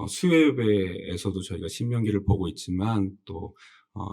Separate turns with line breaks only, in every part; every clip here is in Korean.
수요예배에서도 저희가 신명기를 보고 있지만 또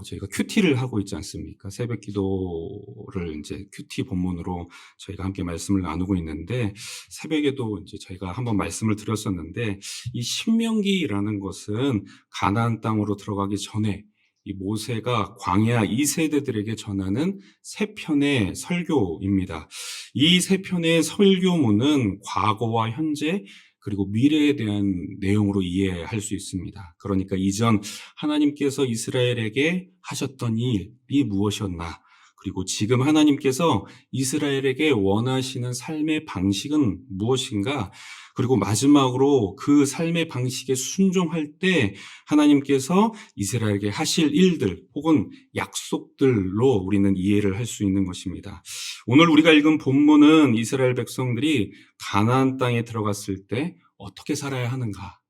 저희가 큐티를 하고 있지 않습니까? 새벽 기도를 이제 큐티 본문으로 저희가 함께 말씀을 나누고 있는데, 새벽에도 이제 저희가 한번 말씀을 드렸었는데, 이 신명기라는 것은 가나안 땅으로 들어가기 전에 이 모세가 광야 2세대들에게 전하는 세 편의 설교입니다. 이 세 편의 설교문은 과거와 현재 그리고 미래에 대한 내용으로 이해할 수 있습니다. 그러니까 이전 하나님께서 이스라엘에게 하셨던 일이 무엇이었나, 그리고 지금 하나님께서 이스라엘에게 원하시는 삶의 방식은 무엇인가, 그리고 마지막으로 그 삶의 방식에 순종할 때 하나님께서 이스라엘에게 하실 일들 혹은 약속들로 우리는 이해를 할 수 있는 것입니다. 오늘 우리가 읽은 본문은 이스라엘 백성들이 가나안 땅에 들어갔을 때 어떻게 살아야 하는가,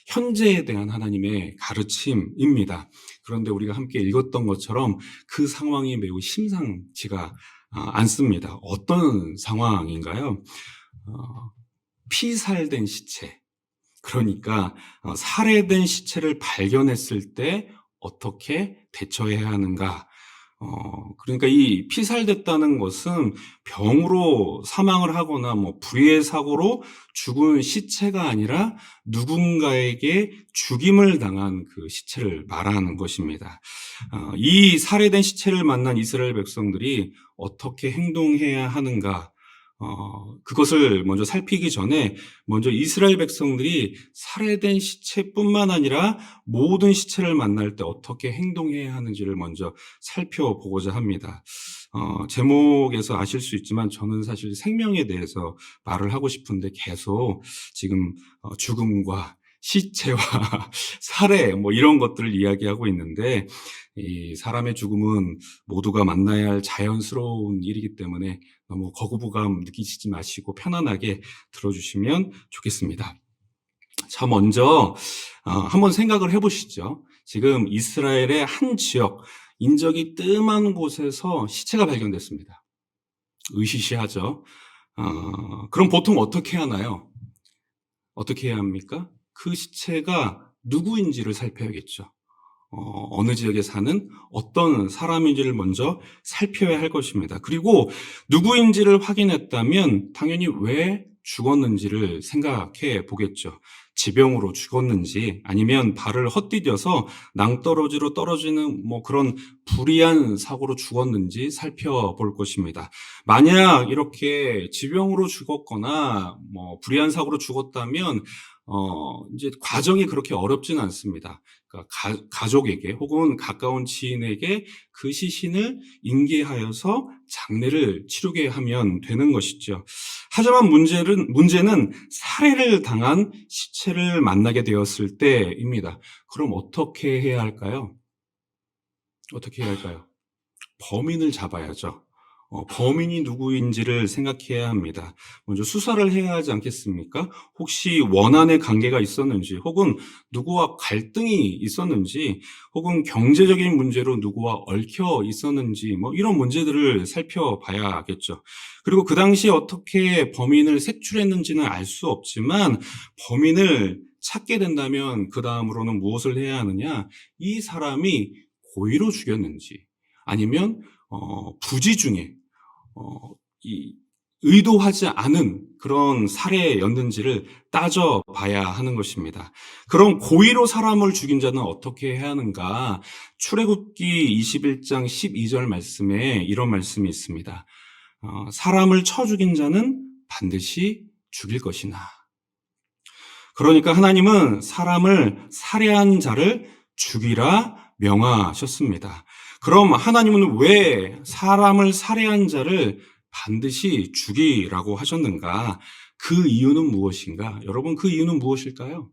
현재에 대한 하나님의 가르침입니다. 그런데 우리가 함께 읽었던 것처럼 그 상황이 매우 심상치가 않습니다. 어떤 상황인가요? 피살된 시체, 그러니까 살해된 시체를 발견했을 때 어떻게 대처해야 하는가. 그러니까 이 피살됐다는 것은 병으로 사망을 하거나 불의의 사고로 죽은 시체가 아니라 누군가에게 죽임을 당한 그 시체를 말하는 것입니다. 이 살해된 시체를 만난 이스라엘 백성들이 어떻게 행동해야 하는가, 그것을 먼저 살피기 전에 먼저 이스라엘 백성들이 살해된 시체뿐만 아니라 모든 시체를 만날 때 어떻게 행동해야 하는지를 먼저 살펴보고자 합니다. 제목에서 아실 수 있지만 저는 사실 생명에 대해서 말을 하고 싶은데 계속 지금 죽음과 시체와 살해 이런 것들을 이야기하고 있는데, 이 사람의 죽음은 모두가 만나야 할 자연스러운 일이기 때문에 너무 거부감 느끼시지 마시고 편안하게 들어주시면 좋겠습니다. 자, 먼저 한번 생각을 해보시죠. 지금 이스라엘의 한 지역, 인적이 뜸한 곳에서 시체가 발견됐습니다. 으시시하죠. 그럼 보통 어떻게 하나요? 어떻게 해야 합니까? 그 시체가 누구인지를 살펴야겠죠. 어느 지역에 사는 어떤 사람인지를 먼저 살펴야 할 것입니다. 그리고 누구인지를 확인했다면 당연히 왜 죽었는지를 생각해 보겠죠. 지병으로 죽었는지 아니면 발을 헛디뎌서 낭떠러지로 떨어지는 그런 불의한 사고로 죽었는지 살펴볼 것입니다. 만약 이렇게 지병으로 죽었거나 불의한 사고로 죽었다면 이제 과정이 그렇게 어렵지는 않습니다. 그러니까 가족에게 혹은 가까운 지인에게 그 시신을 인계하여서 장례를 치르게 하면 되는 것이죠. 하지만 문제는 살해를 당한 시체를 만나게 되었을 때입니다. 그럼 어떻게 해야 할까요? 어떻게 해야 할까요? 범인을 잡아야죠. 범인이 누구인지를 생각해야 합니다. 먼저 수사를 해야 하지 않겠습니까? 혹시 원한의 관계가 있었는지, 혹은 누구와 갈등이 있었는지, 혹은 경제적인 문제로 누구와 얽혀 있었는지, 이런 문제들을 살펴봐야겠죠. 그리고 그 당시에 어떻게 범인을 색출했는지는 알 수 없지만 범인을 찾게 된다면 그 다음으로는 무엇을 해야 하느냐? 이 사람이 고의로 죽였는지 아니면 부지 중에 의도하지 않은 그런 살해였는지를 따져봐야 하는 것입니다. 그럼 고의로 사람을 죽인 자는 어떻게 해야 하는가? 출애굽기 21장 12절 말씀에 이런 말씀이 있습니다. 사람을 쳐 죽인 자는 반드시 죽일 것이나. 그러니까 하나님은 사람을 살해한 자를 죽이라 명하셨습니다. 그럼 하나님은 왜 사람을 살해한 자를 반드시 죽이라고 하셨는가? 그 이유는 무엇인가? 여러분, 그 이유는 무엇일까요?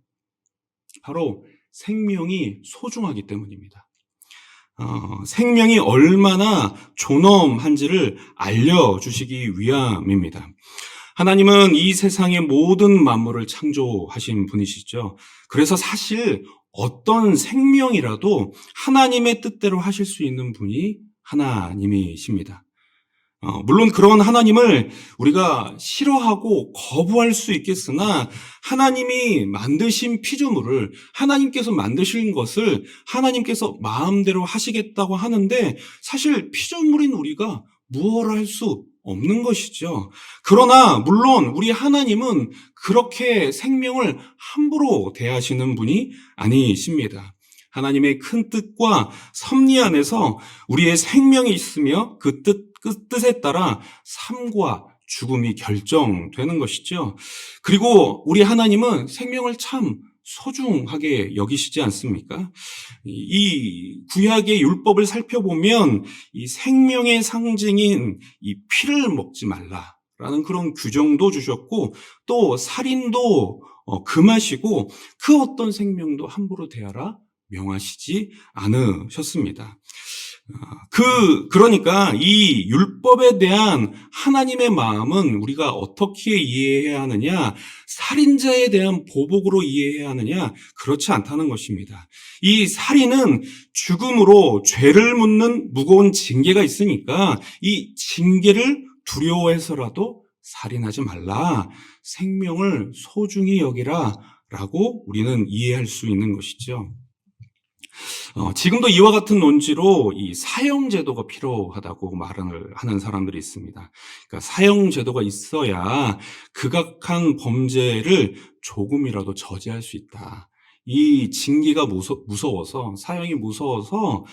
바로 생명이 소중하기 때문입니다. 생명이 얼마나 존엄한지를 알려주시기 위함입니다. 하나님은 이 세상의 모든 만물을 창조하신 분이시죠. 그래서 사실 어떤 생명이라도 하나님의 뜻대로 하실 수 있는 분이 하나님이십니다. 물론 그런 하나님을 우리가 싫어하고 거부할 수 있겠으나 하나님이 만드신 피조물을 하나님께서 만드신 것을 하나님께서 마음대로 하시겠다고 하는데 사실 피조물인 우리가 무엇을 할 수 없는 것이죠. 그러나 물론 우리 하나님은 그렇게 생명을 함부로 대하시는 분이 아니십니다. 하나님의 큰 뜻과 섭리 안에서 우리의 생명이 있으며 그 뜻에 따라 삶과 죽음이 결정되는 것이죠. 그리고 우리 하나님은 생명을 참 소중하게 여기시지 않습니까? 이 구약의 율법을 살펴보면 이 생명의 상징인 이 피를 먹지 말라라는 그런 규정도 주셨고 또 살인도 금하시고 그 어떤 생명도 함부로 대하라 명하시지 않으셨습니다. 그러니까 이 율법에 대한 하나님의 마음은 우리가 어떻게 이해해야 하느냐, 살인자에 대한 보복으로 이해해야 하느냐, 그렇지 않다는 것입니다. 이 살인은 죽음으로 죄를 묻는 무거운 징계가 있으니까 이 징계를 두려워해서라도 살인하지 말라, 생명을 소중히 여기라 라고 우리는 이해할 수 있는 것이죠. 지금도 이와 같은 논지로 이 사형제도가 필요하다고 말을 하는 사람들이 있습니다. 그러니까 사형제도가 있어야 극악한 범죄를 조금이라도 저지할 수 있다. 이 징계가 무서워서, 사형이 무서워서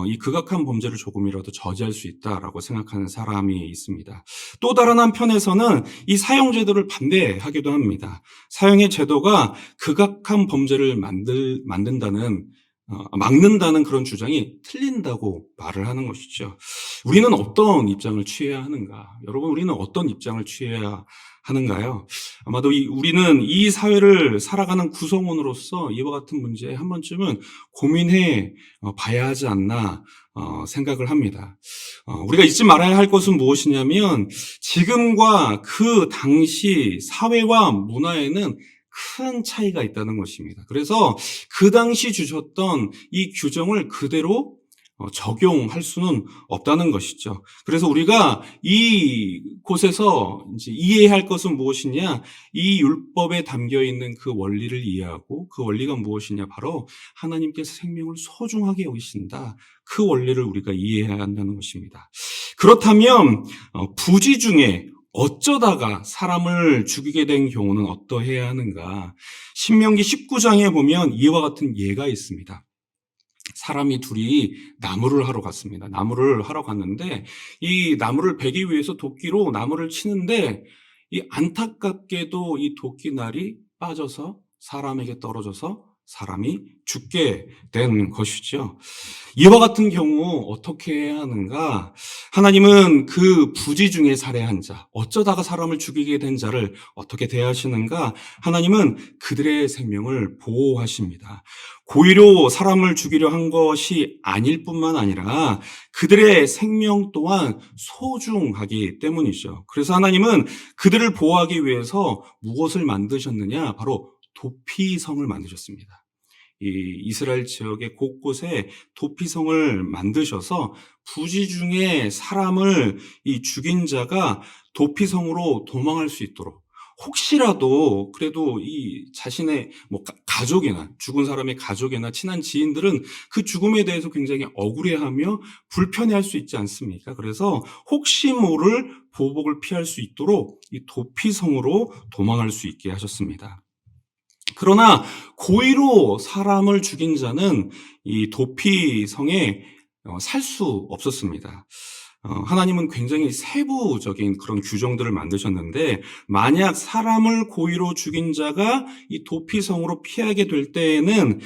이 극악한 범죄를 조금이라도 저지할 수 있다라고 생각하는 사람이 있습니다. 또 다른 한편에서는 이 사형제도를 반대하기도 합니다. 사형의 제도가 극악한 범죄를 막는다는 그런 주장이 틀린다고 말을 하는 것이죠. 우리는 어떤 입장을 취해야 하는가? 여러분, 우리는 어떤 입장을 취해야 하는가요? 아마도 우리는 이 사회를 살아가는 구성원으로서 이와 같은 문제에 한 번쯤은 고민해 봐야 하지 않나 생각을 합니다. 우리가 잊지 말아야 할 것은 무엇이냐면 지금과 그 당시 사회와 문화에는 큰 차이가 있다는 것입니다. 그래서 그 당시 주셨던 이 규정을 그대로 적용할 수는 없다는 것이죠. 그래서 우리가 이곳에서 이제 이해해야 할 것은 무엇이냐? 이 율법에 담겨 있는 그 원리를 이해하고 그 원리가 무엇이냐? 바로 하나님께서 생명을 소중하게 여기신다. 그 원리를 우리가 이해해야 한다는 것입니다. 그렇다면 부지 중에 어쩌다가 사람을 죽이게 된 경우는 어떠해야 하는가? 신명기 19장에 보면 이와 같은 예가 있습니다. 사람이 둘이 나무를 하러 갔습니다. 나무를 하러 갔는데 이 나무를 베기 위해서 도끼로 나무를 치는데 이 안타깝게도 이 도끼날이 빠져서 사람에게 떨어져서 사람이 죽게 된 것이죠. 이와 같은 경우 어떻게 해야 하는가? 하나님은 그 부지 중에 살해한 자, 어쩌다가 사람을 죽이게 된 자를 어떻게 대하시는가? 하나님은 그들의 생명을 보호하십니다. 고의로 사람을 죽이려 한 것이 아닐 뿐만 아니라 그들의 생명 또한 소중하기 때문이죠. 그래서 하나님은 그들을 보호하기 위해서 무엇을 만드셨느냐? 바로 도피성을 만드셨습니다. 이 이스라엘 지역의 곳곳에 도피성을 만드셔서 부지 중에 사람을 이 죽인 자가 도피성으로 도망할 수 있도록 혹시라도 그래도 이 자신의 가족이나 죽은 사람의 가족이나 친한 지인들은 그 죽음에 대해서 굉장히 억울해하며 불편해할 수 있지 않습니까? 그래서 혹시 모를 보복을 피할 수 있도록 이 도피성으로 도망할 수 있게 하셨습니다. 그러나 고의로 사람을 죽인 자는 이 도피성에 살 수 없었습니다. 하나님은 굉장히 세부적인 그런 규정들을 만드셨는데 만약 사람을 고의로 죽인 자가 이 도피성으로 피하게 될 때에는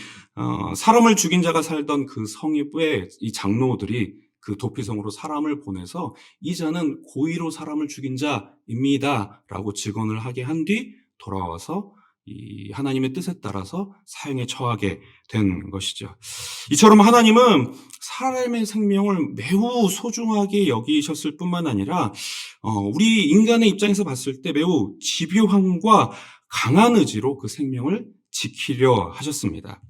사람을 죽인 자가 살던 그 성읍의 이 장로들이 그 도피성으로 사람을 보내서 이 자는 고의로 사람을 죽인 자입니다라고 증언을 하게 한 뒤 돌아와서 이 하나님의 뜻에 따라서 사형에 처하게 된 것이죠. 이처럼 하나님은 사람의 생명을 매우 소중하게 여기셨을 뿐만 아니라 우리 인간의 입장에서 봤을 때 매우 집요함과 강한 의지로 그 생명을 지키려 하셨습니다.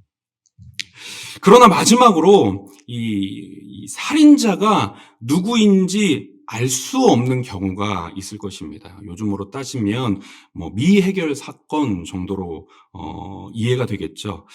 그러나 마지막으로 이 살인자가 누구인지 알 수 없는 경우가 있을 것입니다. 요즘으로 따지면 뭐 미해결 사건 정도로 이해가 되겠죠.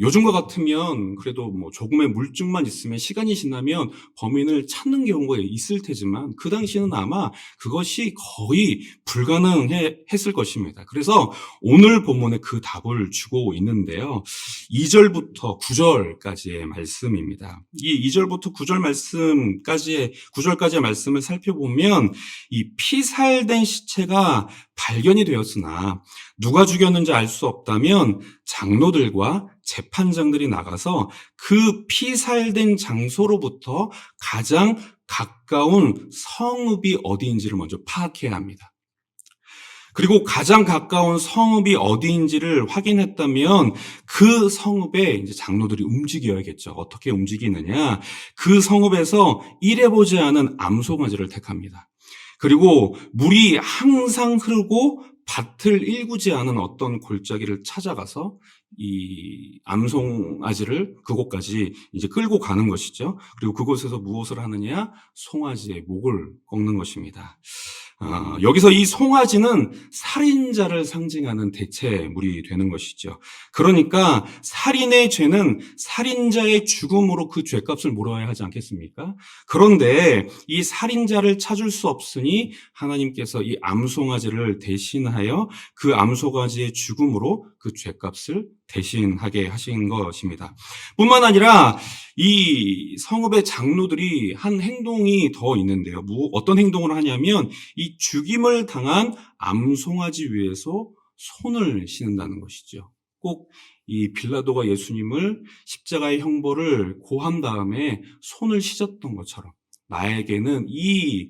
요즘과 같으면 그래도 뭐 조금의 물증만 있으면 시간이 지나면 범인을 찾는 경우가 있을 테지만 그 당시에는 아마 그것이 거의 불가능했을 것입니다. 그래서 오늘 본문에 그 답을 주고 있는데요. 2절부터 9절까지의 말씀입니다. 이 2절부터 9절까지의 말씀을 살펴보면 이 피살된 시체가 발견이 되었으나 누가 죽였는지 알 수 없다면 장로들과 재판장들이 나가서 그 피살된 장소로부터 가장 가까운 성읍이 어디인지를 먼저 파악해야 합니다. 그리고 가장 가까운 성읍이 어디인지를 확인했다면 그 성읍에 이제 장로들이 움직여야겠죠. 어떻게 움직이느냐? 그 성읍에서 일해보지 않은 암송아지를 택합니다. 그리고 물이 항상 흐르고 밭을 일구지 않은 어떤 골짜기를 찾아가서 이 암송아지를 그곳까지 이제 끌고 가는 것이죠. 그리고 그곳에서 무엇을 하느냐? 송아지의 목을 꺾는 것입니다. 여기서 이 송아지는 살인자를 상징하는 대체물이 되는 것이죠. 그러니까 살인의 죄는 살인자의 죽음으로 그 죄값을 물어야 하지 않겠습니까? 그런데 이 살인자를 찾을 수 없으니 하나님께서 이 암송아지를 대신하여 그 암송아지의 죽음으로 그 죄값을 대신하게 하신 것입니다. 뿐만 아니라 이 성읍의 장로들이 한 행동이 더 있는데요. 어떤 행동을 하냐면 이 죽임을 당한 암송아지 위에서 손을 씻는다는 것이죠. 꼭 이 빌라도가 예수님을 십자가의 형벌을 고한 다음에 손을 씻었던 것처럼 나에게는 이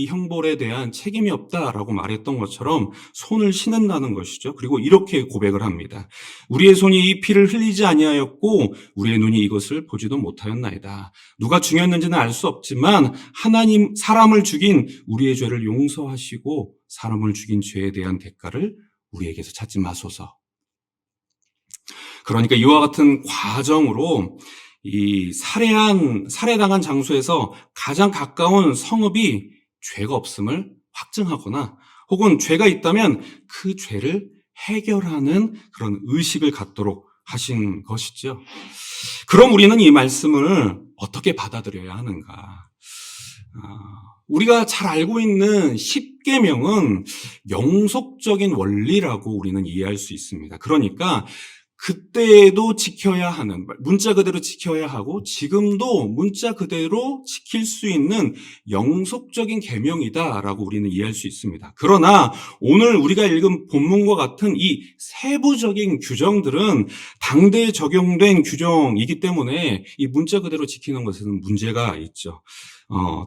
형벌에 대한 책임이 없다라고 말했던 것처럼 손을 씻는다는 것이죠. 그리고 이렇게 고백을 합니다. 우리의 손이 이 피를 흘리지 아니하였고 우리의 눈이 이것을 보지도 못하였나이다. 누가 죽였는지는 알 수 없지만 하나님 사람을 죽인 우리의 죄를 용서하시고 사람을 죽인 죄에 대한 대가를 우리에게서 찾지 마소서. 그러니까 이와 같은 과정으로 이 살해당한 장소에서 가장 가까운 성읍이 죄가 없음을 확증하거나 혹은 죄가 있다면 그 죄를 해결하는 그런 의식을 갖도록 하신 것이죠. 그럼 우리는 이 말씀을 어떻게 받아들여야 하는가? 우리가 잘 알고 있는 십계명은 영속적인 원리라고 우리는 이해할 수 있습니다. 그러니까 그때도 지켜야 하는, 문자 그대로 지켜야 하고 지금도 문자 그대로 지킬 수 있는 영속적인 계명이다라고 우리는 이해할 수 있습니다. 그러나 오늘 우리가 읽은 본문과 같은 이 세부적인 규정들은 당대에 적용된 규정이기 때문에 이 문자 그대로 지키는 것에는 문제가 있죠.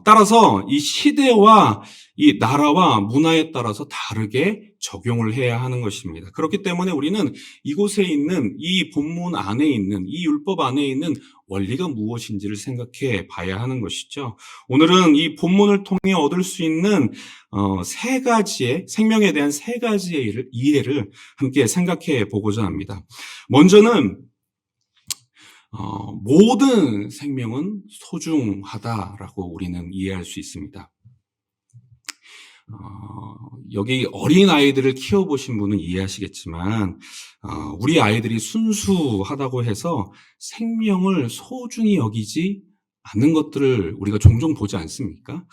따라서 이 시대와 이 나라와 문화에 따라서 다르게 적용을 해야 하는 것입니다. 그렇기 때문에 우리는 이곳에 있는 이 본문 안에 있는 이 율법 안에 있는 원리가 무엇인지를 생각해 봐야 하는 것이죠. 오늘은 이 본문을 통해 얻을 수 있는 세 가지의 생명에 대한 세 가지의 이해를 함께 생각해 보고자 합니다. 먼저는 모든 생명은 소중하다라고 우리는 이해할 수 있습니다. 여기 어린 아이들을 키워보신 분은 이해하시겠지만 우리 아이들이 순수하다고 해서 생명을 소중히 여기지 않는 것들을 우리가 종종 보지 않습니까?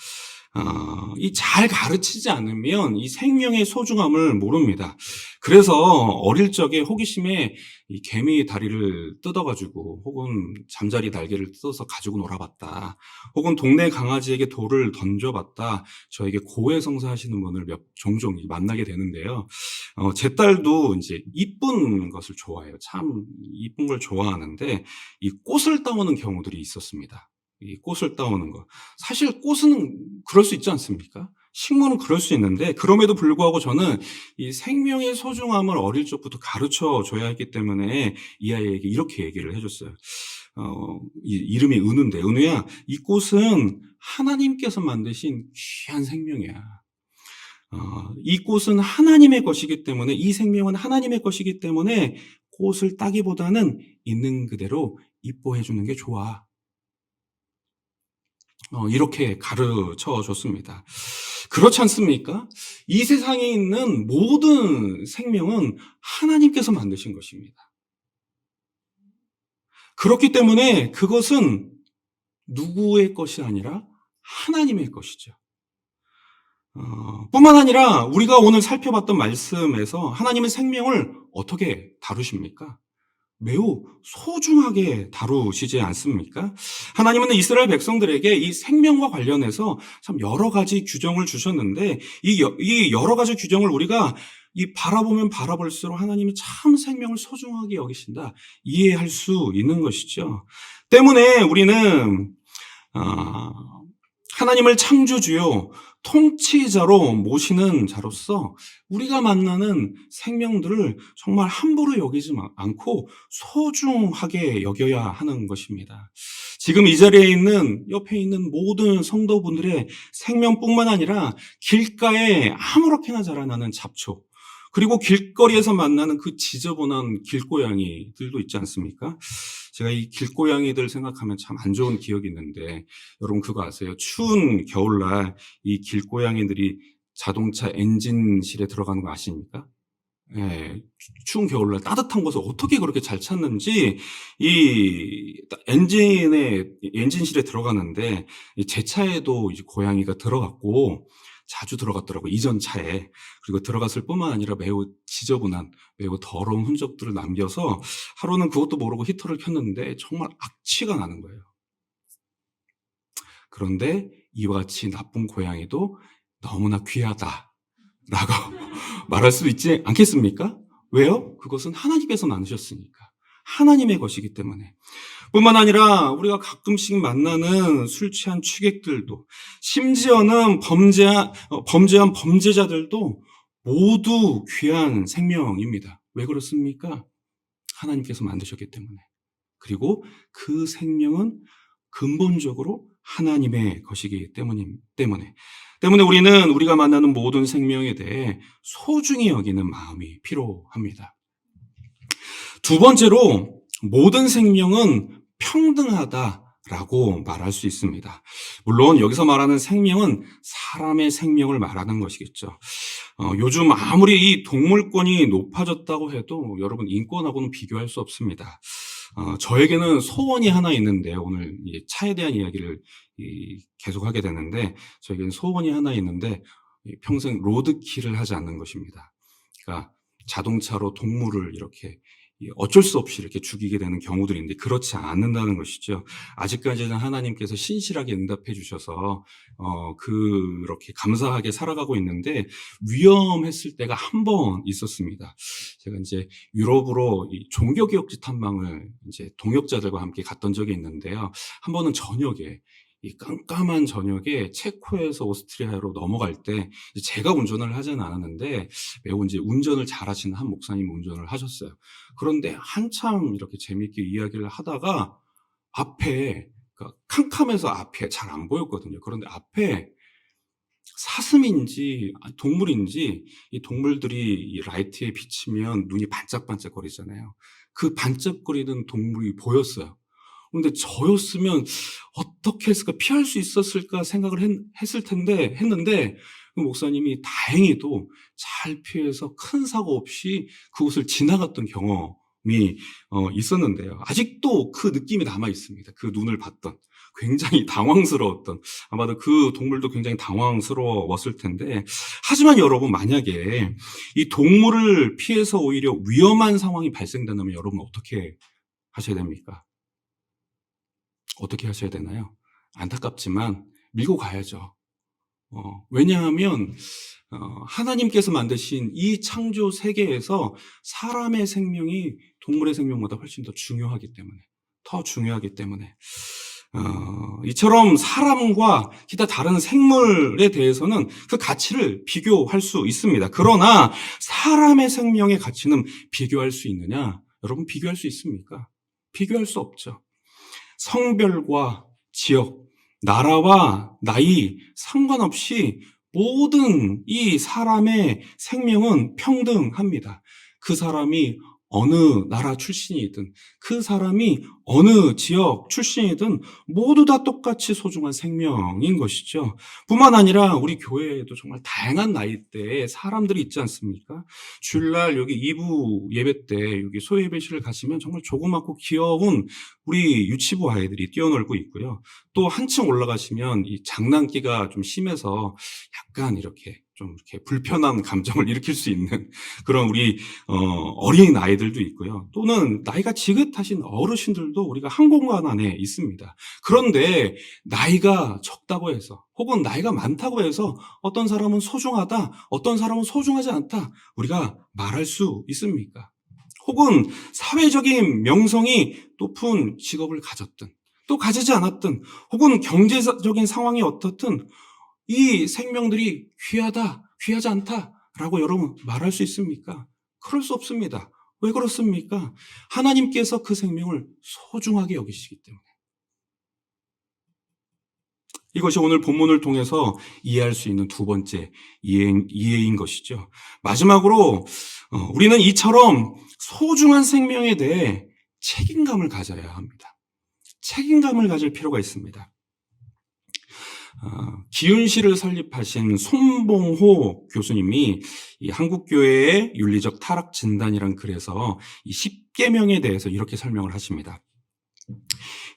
이 잘 가르치지 않으면 이 생명의 소중함을 모릅니다. 그래서 어릴 적에 호기심에 이 개미 다리를 뜯어가지고 혹은 잠자리 날개를 뜯어서 가지고 놀아봤다. 혹은 동네 강아지에게 돌을 던져봤다. 저에게 고해성사 하시는 분을 종종 만나게 되는데요. 제 딸도 이제 이쁜 것을 좋아해요. 참 이쁜 걸 좋아하는데 이 꽃을 따오는 경우들이 있었습니다. 이 꽃을 따오는 거. 사실 꽃은 그럴 수 있지 않습니까? 식물은 그럴 수 있는데 그럼에도 불구하고 저는 이 생명의 소중함을 어릴 적부터 가르쳐 줘야 했기 때문에 이 아이에게 이렇게 얘기를 해줬어요. 이름이 은우인데 은우야, 이 꽃은 하나님께서 만드신 귀한 생명이야. 이 꽃은 하나님의 것이기 때문에 이 생명은 하나님의 것이기 때문에 꽃을 따기보다는 있는 그대로 이뻐해 주는 게 좋아. 이렇게 가르쳐 줬습니다. 그렇지 않습니까? 이 세상에 있는 모든 생명은 하나님께서 만드신 것입니다. 그렇기 때문에 그것은 누구의 것이 아니라 하나님의 것이죠. 뿐만 아니라 우리가 오늘 살펴봤던 말씀에서 하나님의 생명을 어떻게 다루십니까? 매우 소중하게 다루시지 않습니까? 하나님은 이스라엘 백성들에게 이 생명과 관련해서 참 여러 가지 규정을 주셨는데 이 여러 가지 규정을 우리가 바라보면 바라볼수록 하나님이 참 생명을 소중하게 여기신다 이해할 수 있는 것이죠. 때문에 우리는 하나님을 창조주요 통치자로 모시는 자로서 우리가 만나는 생명들을 정말 함부로 여기지 않고 소중하게 여겨야 하는 것입니다. 지금 이 자리에 있는 옆에 있는 모든 성도분들의 생명뿐만 아니라 길가에 아무렇게나 자라나는 잡초, 그리고 길거리에서 만나는 그 지저분한 길고양이들도 있지 않습니까? 제가 이 길고양이들 생각하면 참 안 좋은 기억이 있는데 여러분 그거 아세요? 추운 겨울날 이 길고양이들이 자동차 엔진실에 들어가는 거 아십니까? 예, 추운 겨울날 따뜻한 곳을 어떻게 그렇게 잘 찾는지 이 엔진실에 들어가는데 제 차에도 이제 고양이가 들어갔고 자주 들어갔더라고요. 이전 차에. 그리고 들어갔을 뿐만 아니라 매우 지저분한, 매우 더러운 흔적들을 남겨서 하루는 그것도 모르고 히터를 켰는데 정말 악취가 나는 거예요. 그런데 이와 같이 나쁜 고양이도 너무나 귀하다라고 말할 수 있지 않겠습니까? 왜요? 그것은 하나님께서 나누셨으니까. 하나님의 것이기 때문에. 뿐만 아니라 우리가 가끔씩 만나는 술 취한 취객들도, 심지어는 범죄한 범죄자들도 모두 귀한 생명입니다. 왜 그렇습니까? 하나님께서 만드셨기 때문에. 그리고 그 생명은 근본적으로 하나님의 것이기 때문에 우리는 우리가 만나는 모든 생명에 대해 소중히 여기는 마음이 필요합니다. 두 번째로 모든 생명은 평등하다라고 말할 수 있습니다. 물론 여기서 말하는 생명은 사람의 생명을 말하는 것이겠죠. 요즘 아무리 이 동물권이 높아졌다고 해도 여러분 인권하고는 비교할 수 없습니다. 저에게는 소원이 하나 있는데 오늘 차에 대한 이야기를 계속하게 되는데 저에게는 소원이 하나 있는데 평생 로드킬을 하지 않는 것입니다. 그러니까 자동차로 동물을 이렇게 어쩔 수 없이 이렇게 죽이게 되는 경우들이 있는데 그렇지 않는다는 것이죠. 아직까지는 하나님께서 신실하게 응답해 주셔서 그렇게 감사하게 살아가고 있는데 위험했을 때가 한 번 있었습니다. 제가 이제 유럽으로 이 종교개혁지 탐방을 이제 동역자들과 함께 갔던 적이 있는데요. 한 번은 저녁에 이 깜깜한 저녁에 체코에서 오스트리아로 넘어갈 때 제가 운전을 하지는 않았는데 매우 이제 운전을 잘하시는 한 목사님 운전을 하셨어요. 그런데 한참 이렇게 재밌게 이야기를 하다가 앞에 그러니까 캄캄해서 앞에 잘 안 보였거든요. 그런데 앞에 사슴인지 동물인지 이 동물들이 이 라이트에 비치면 눈이 반짝반짝거리잖아요. 그 반짝거리는 동물이 보였어요. 근데 저였으면 어떻게 했을까? 피할 수 있었을까? 생각을 했는데 그 목사님이 다행히도 잘 피해서 큰 사고 없이 그곳을 지나갔던 경험이 있었는데요. 아직도 그 느낌이 남아 있습니다. 그 눈을 봤던 굉장히 당황스러웠던 아마도 그 동물도 굉장히 당황스러웠을 텐데 하지만 여러분 만약에 이 동물을 피해서 오히려 위험한 상황이 발생된다면 여러분 어떻게 하셔야 됩니까? 어떻게 하셔야 되나요? 안타깝지만 밀고 가야죠. 왜냐하면 하나님께서 만드신 이 창조 세계에서 사람의 생명이 동물의 생명보다 훨씬 더 중요하기 때문에 이처럼 사람과 기타 다른 생물에 대해서는 그 가치를 비교할 수 있습니다. 그러나 사람의 생명의 가치는 비교할 수 있느냐? 여러분 비교할 수 있습니까? 비교할 수 없죠. 성별과 지역, 나라와 나이 상관없이 모든 이 사람의 생명은 평등합니다. 그 사람이 어느 나라 출신이든 그 사람이 어느 지역 출신이든 모두 다 똑같이 소중한 생명인 것이죠. 뿐만 아니라 우리 교회에도 정말 다양한 나이대의 사람들이 있지 않습니까? 주일날 여기 2부 예배 때 여기 소예배실을 가시면 정말 조그맣고 귀여운 우리 유치부 아이들이 뛰어놀고 있고요. 또 한층 올라가시면 이 장난기가 좀 심해서 약간 이렇게 좀 이렇게 불편한 감정을 일으킬 수 있는 그런 우리 어린 아이들도 있고요. 또는 나이가 지긋하신 어르신들도 우리가 한 공간 안에 있습니다. 그런데 나이가 적다고 해서 혹은 나이가 많다고 해서 어떤 사람은 소중하다, 어떤 사람은 소중하지 않다 우리가 말할 수 있습니까? 혹은 사회적인 명성이 높은 직업을 가졌든 또 가지지 않았든 혹은 경제적인 상황이 어떻든 이 생명들이 귀하다, 귀하지 않다라고 여러분 말할 수 있습니까? 그럴 수 없습니다. 왜 그렇습니까? 하나님께서 그 생명을 소중하게 여기시기 때문에. 이것이 오늘 본문을 통해서 이해할 수 있는 두 번째 이해인 것이죠. 마지막으로 우리는 이처럼 소중한 생명에 대해 책임감을 가져야 합니다. 책임감을 가질 필요가 있습니다. 기윤시를 설립하신 손봉호 교수님이 이 한국교회의 윤리적 타락 진단이란 글에서 이 10계명에 대해서 이렇게 설명을 하십니다.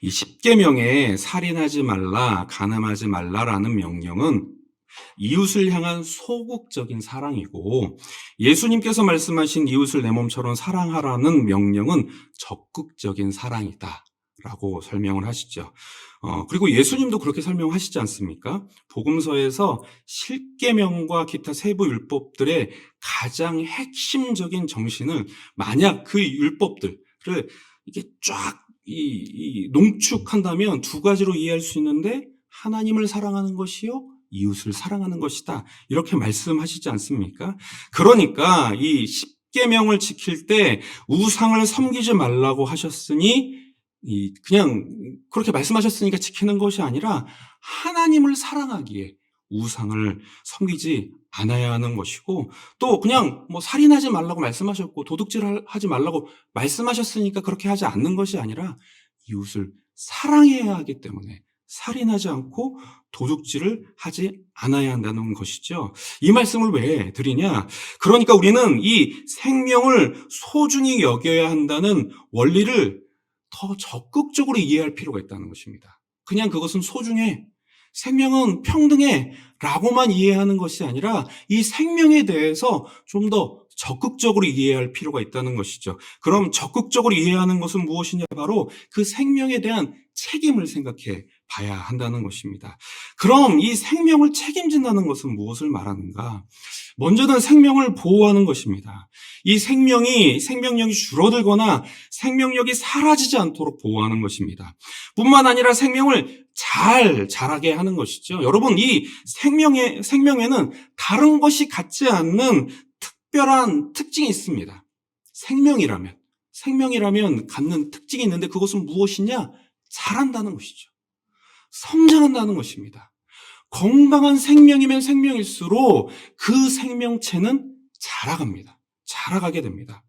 이 10계명에 살인하지 말라, 간음하지 말라라는 명령은 이웃을 향한 소극적인 사랑이고 예수님께서 말씀하신 이웃을 내 몸처럼 사랑하라는 명령은 적극적인 사랑이다. 라고 설명을 하시죠. 그리고 예수님도 그렇게 설명하시지 않습니까? 복음서에서 십계명과 기타 세부 율법들의 가장 핵심적인 정신을 만약 그 율법들을 이렇게 쫙 농축한다면 두 가지로 이해할 수 있는데 하나님을 사랑하는 것이요 이웃을 사랑하는 것이다. 이렇게 말씀하시지 않습니까? 그러니까 이 십계명을 지킬 때 우상을 섬기지 말라고 하셨으니 그냥 그렇게 말씀하셨으니까 지키는 것이 아니라 하나님을 사랑하기에 우상을 섬기지 않아야 하는 것이고 또 그냥 뭐 살인하지 말라고 말씀하셨고 도둑질하지 말라고 말씀하셨으니까 그렇게 하지 않는 것이 아니라 이웃을 사랑해야 하기 때문에 살인하지 않고 도둑질을 하지 않아야 한다는 것이죠. 이 말씀을 왜 드리냐? 그러니까 우리는 이 생명을 소중히 여겨야 한다는 원리를 더 적극적으로 이해할 필요가 있다는 것입니다. 그냥 그것은 소중해, 생명은 평등해 라고만 이해하는 것이 아니라 이 생명에 대해서 좀 더 적극적으로 이해할 필요가 있다는 것이죠. 그럼 적극적으로 이해하는 것은 무엇이냐? 바로 그 생명에 대한 책임을 생각해 봐야 한다는 것입니다. 그럼 이 생명을 책임진다는 것은 무엇을 말하는가? 먼저는 생명을 보호하는 것입니다. 이 생명력이 줄어들거나 생명력이 사라지지 않도록 보호하는 것입니다. 뿐만 아니라 생명을 잘 자라게 하는 것이죠. 여러분, 이 생명에는 다른 것이 갖지 않는 특별한 특징이 있습니다. 생명이라면 갖는 특징이 있는데 그것은 무엇이냐? 자란다는 것이죠. 성장한다는 것입니다. 건강한 생명이면 생명일수록 그 생명체는 자라가게 됩니다.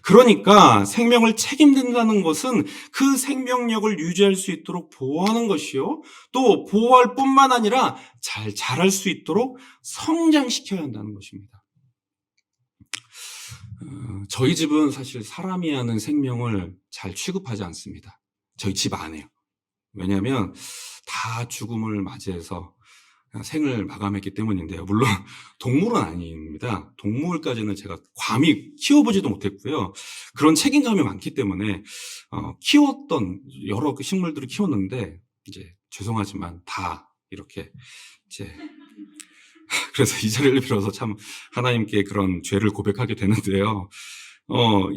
그러니까 생명을 책임진다는 것은 그 생명력을 유지할 수 있도록 보호하는 것이요. 또 보호할 뿐만 아니라 잘 자랄 수 있도록 성장시켜야 한다는 것입니다. 저희 집은 사실 사람이 하는 생명을 잘 취급하지 않습니다. 저희 집 안에요. 왜냐하면 다 죽음을 맞이해서 생을 마감했기 때문인데요. 물론 동물은 아닙니다. 동물까지는 제가 감히 키워보지도 못했고요. 그런 책임감이 많기 때문에 키웠던 여러 식물들을 키웠는데 이제 죄송하지만 다 이렇게 이제 그래서 이 자리를 빌어서 참 하나님께 그런 죄를 고백하게 되는데요.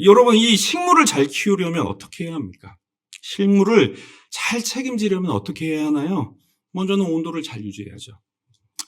여러분 이 식물을 잘 키우려면 어떻게 해야 합니까? 식물을 잘 책임지려면 어떻게 해야 하나요? 먼저는 온도를 잘 유지해야죠.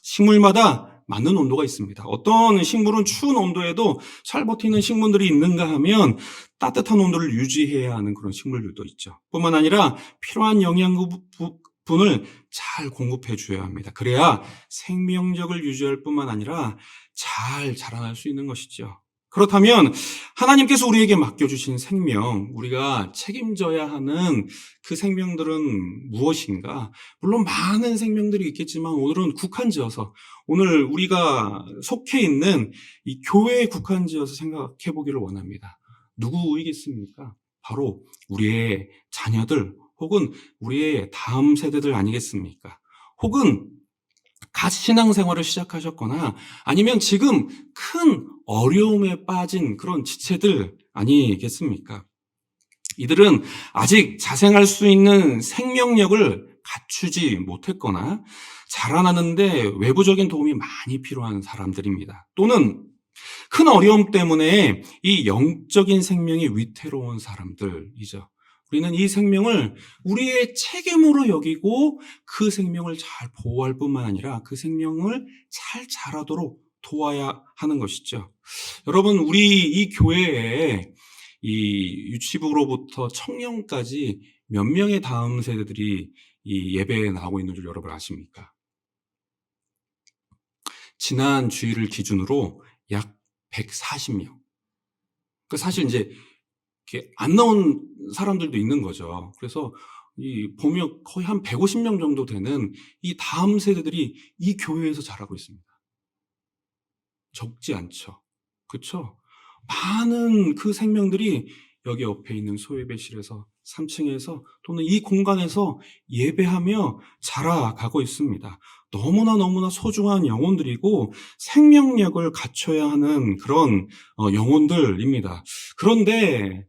식물마다 맞는 온도가 있습니다. 어떤 식물은 추운 온도에도 잘 버티는 식물들이 있는가 하면 따뜻한 온도를 유지해야 하는 그런 식물들도 있죠. 뿐만 아니라 필요한 영양분을 잘 공급해 줘야 합니다. 그래야 생명력을 유지할 뿐만 아니라 잘 자라날 수 있는 것이죠. 그렇다면 하나님께서 우리에게 맡겨주신 생명, 우리가 책임져야 하는 그 생명들은 무엇인가? 물론 많은 생명들이 있겠지만 오늘은 국한지어서, 오늘 우리가 속해 있는 이 교회에 국한지어서 생각해 보기를 원합니다. 누구이겠습니까? 바로 우리의 자녀들 혹은 우리의 다음 세대들 아니겠습니까? 혹은 갓 신앙생활을 시작하셨거나 아니면 지금 큰 어려움에 빠진 그런 지체들 아니겠습니까? 이들은 아직 자생할 수 있는 생명력을 갖추지 못했거나 자라나는데 외부적인 도움이 많이 필요한 사람들입니다. 또는 큰 어려움 때문에 이 영적인 생명이 위태로운 사람들이죠. 우리는 이 생명을 우리의 책임으로 여기고 그 생명을 잘 보호할 뿐만 아니라 그 생명을 잘 자라도록 도와야 하는 것이죠. 여러분, 우리 이 교회에 이 유치부로부터 청년까지 몇 명의 다음 세대들이 이 예배에 나오고 있는 줄 여러분 아십니까? 지난 주일을 기준으로 약 140명. 그 사실 이제 이렇게 안 나온 사람들도 있는 거죠. 그래서 이 보면 거의 한 150명 정도 되는 이 다음 세대들이 이 교회에서 자라고 있습니다. 적지 않죠. 그렇죠? 많은 그 생명들이 여기 옆에 있는 소예배실에서 3층에서 또는 이 공간에서 예배하며 자라가고 있습니다. 너무나 소중한 영혼들이고 생명력을 갖춰야 하는 그런 영혼들입니다. 그런데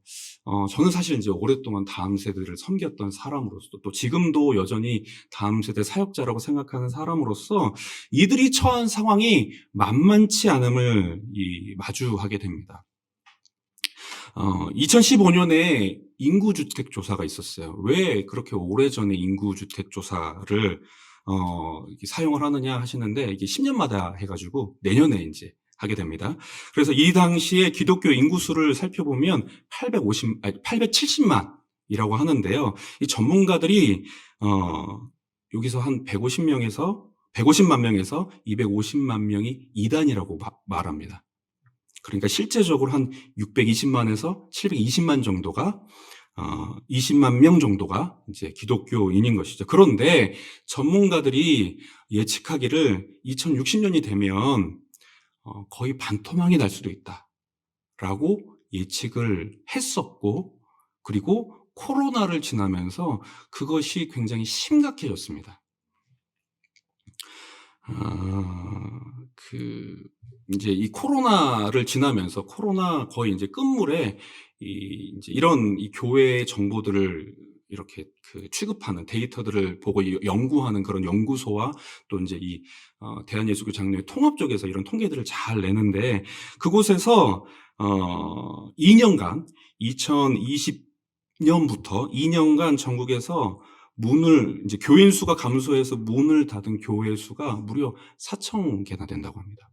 저는 사실 이제 오랫동안 다음 세대를 섬겼던 사람으로서 또 지금도 여전히 다음 세대 사역자라고 생각하는 사람으로서 이들이 처한 상황이 만만치 않음을 마주하게 됩니다. 2015년에 인구주택조사가 있었어요. 왜 그렇게 오래전에 인구주택조사를 사용을 하느냐 하시는데 이게 10년마다 해가지고 내년에 이제 하게 됩니다. 그래서 이 당시에 기독교 인구수를 살펴보면 870만이라고 하는데요. 이 전문가들이 여기서 한 150만 명에서 250만 명이 이단이라고 말합니다. 그러니까 실제적으로 한 620만에서 720만 정도가 20만 명 정도가 이제 기독교인인 것이죠. 그런데 전문가들이 예측하기를 2060년이 되면 거의 반토막이 날 수도 있다라고 예측을 했었고, 그리고 코로나를 지나면서 그것이 굉장히 심각해졌습니다. 이제 이 코로나를 지나면서 코로나 거의 이제 끝물에 이제 이런 이 교회의 정보들을 이렇게 취급하는 데이터들을 보고 연구하는 그런 연구소와 또 이제 이 대한예수교 장로회 통합 쪽에서 이런 통계들을 잘 내는데, 그곳에서 2년간 2020년부터 2년간 전국에서 이제 교인 수가 감소해서 문을 닫은 교회 수가 무려 4,000개나 된다고 합니다.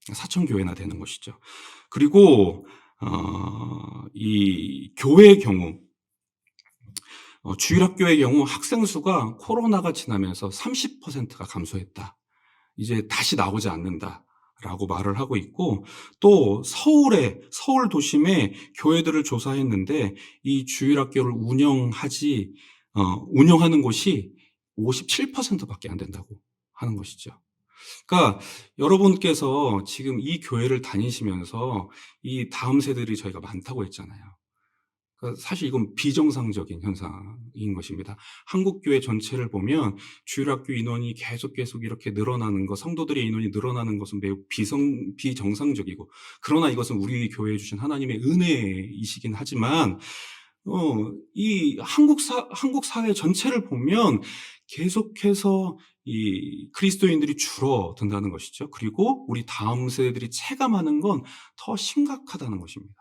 4,000교회나 되는 것이죠. 그리고 이 교회의 경우, 주일학교의 경우 학생 수가 코로나가 지나면서 30%가 감소했다. 이제 다시 나오지 않는다라고 말을 하고 있고, 또 서울 도심의 교회들을 조사했는데 이 주일학교를 운영하는 곳이 57%밖에 안 된다고 하는 것이죠. 그러니까 여러분께서 지금 이 교회를 다니시면서 이 다음 세대들이 저희가 많다고 했잖아요. 그러니까 사실 이건 비정상적인 현상인 것입니다. 한국 교회 전체를 보면 주일학교 인원이 계속 이렇게 늘어나는 것, 성도들의 인원이 늘어나는 것은 매우 비정상적이고, 그러나 이것은 우리 교회에 주신 하나님의 은혜이시긴 하지만 이 한국 사회 전체를 보면 계속해서 이 그리스도인들이 줄어든다는 것이죠. 그리고 우리 다음 세대들이 체감하는 건 더 심각하다는 것입니다.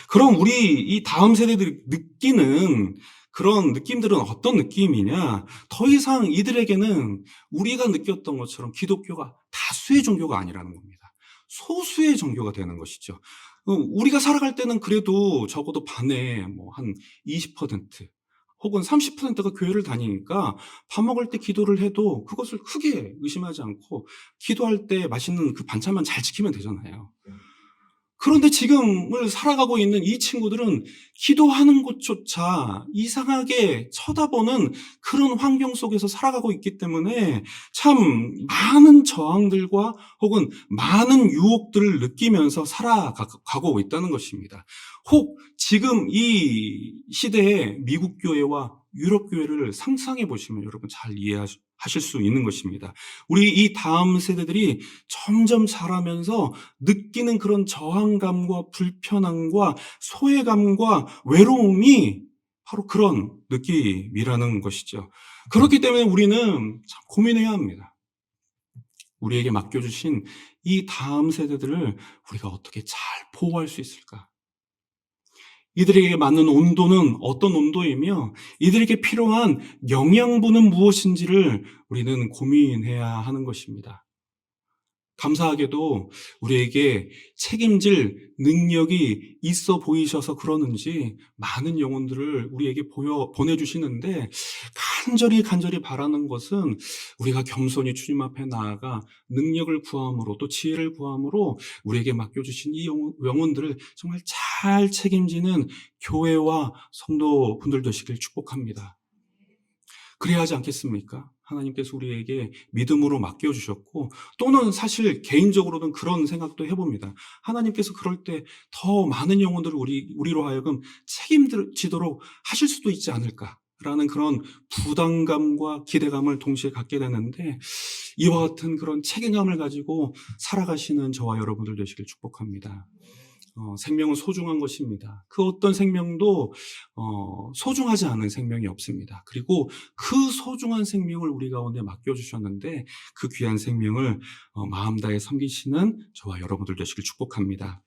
그럼 우리 이 다음 세대들이 느끼는 그런 느낌들은 어떤 느낌이냐? 더 이상 이들에게는 우리가 느꼈던 것처럼 기독교가 다수의 종교가 아니라는 겁니다. 소수의 종교가 되는 것이죠. 우리가 살아갈 때는 그래도 적어도 반에 뭐 한 20%, 혹은 30%가 교회를 다니니까 밥 먹을 때 기도를 해도 그것을 크게 의심하지 않고 기도할 때 맛있는 그 반찬만 잘 지키면 되잖아요. 그런데 지금을 살아가고 있는 이 친구들은 기도하는 것조차 이상하게 쳐다보는 그런 환경 속에서 살아가고 있기 때문에 참 많은 저항들과 혹은 많은 유혹들을 느끼면서 살아가고 있다는 것입니다. 혹 지금 이 시대의 미국 교회와 유럽 교회를 상상해 보시면 여러분 잘 이해하실 수 있는 것입니다. 우리 이 다음 세대들이 점점 자라면서 느끼는 그런 저항감과 불편함과 소외감과 외로움이 바로 그런 느낌이라는 것이죠. 그렇기 때문에 우리는 참 고민해야 합니다. 우리에게 맡겨주신 이 다음 세대들을 우리가 어떻게 잘 보호할 수 있을까? 이들에게 맞는 온도는 어떤 온도이며 이들에게 필요한 영양분은 무엇인지를 우리는 고민해야 하는 것입니다. 감사하게도 우리에게 책임질 능력이 있어 보이셔서 그러는지 많은 영혼들을 우리에게 보내주시는데 간절히 바라는 것은 우리가 겸손히 주님 앞에 나아가 능력을 구함으로 또 지혜를 구함으로 우리에게 맡겨주신 이 영혼들을 정말 잘 책임지는 교회와 성도분들 되시길 축복합니다. 그래야 하지 않겠습니까? 하나님께서 우리에게 믿음으로 맡겨주셨고 또는 사실 개인적으로는 그런 생각도 해봅니다. 하나님께서 그럴 때 더 많은 영혼들을 우리로 하여금 책임지도록 하실 수도 있지 않을까라는 그런 부담감과 기대감을 동시에 갖게 되는데 이와 같은 그런 책임감을 가지고 살아가시는 저와 여러분들 되시길 축복합니다. 생명은 소중한 것입니다. 그 어떤 생명도 소중하지 않은 생명이 없습니다. 그리고 그 소중한 생명을 우리 가운데 맡겨주셨는데 그 귀한 생명을 마음 다해 섬기시는 저와 여러분들 되시길 축복합니다.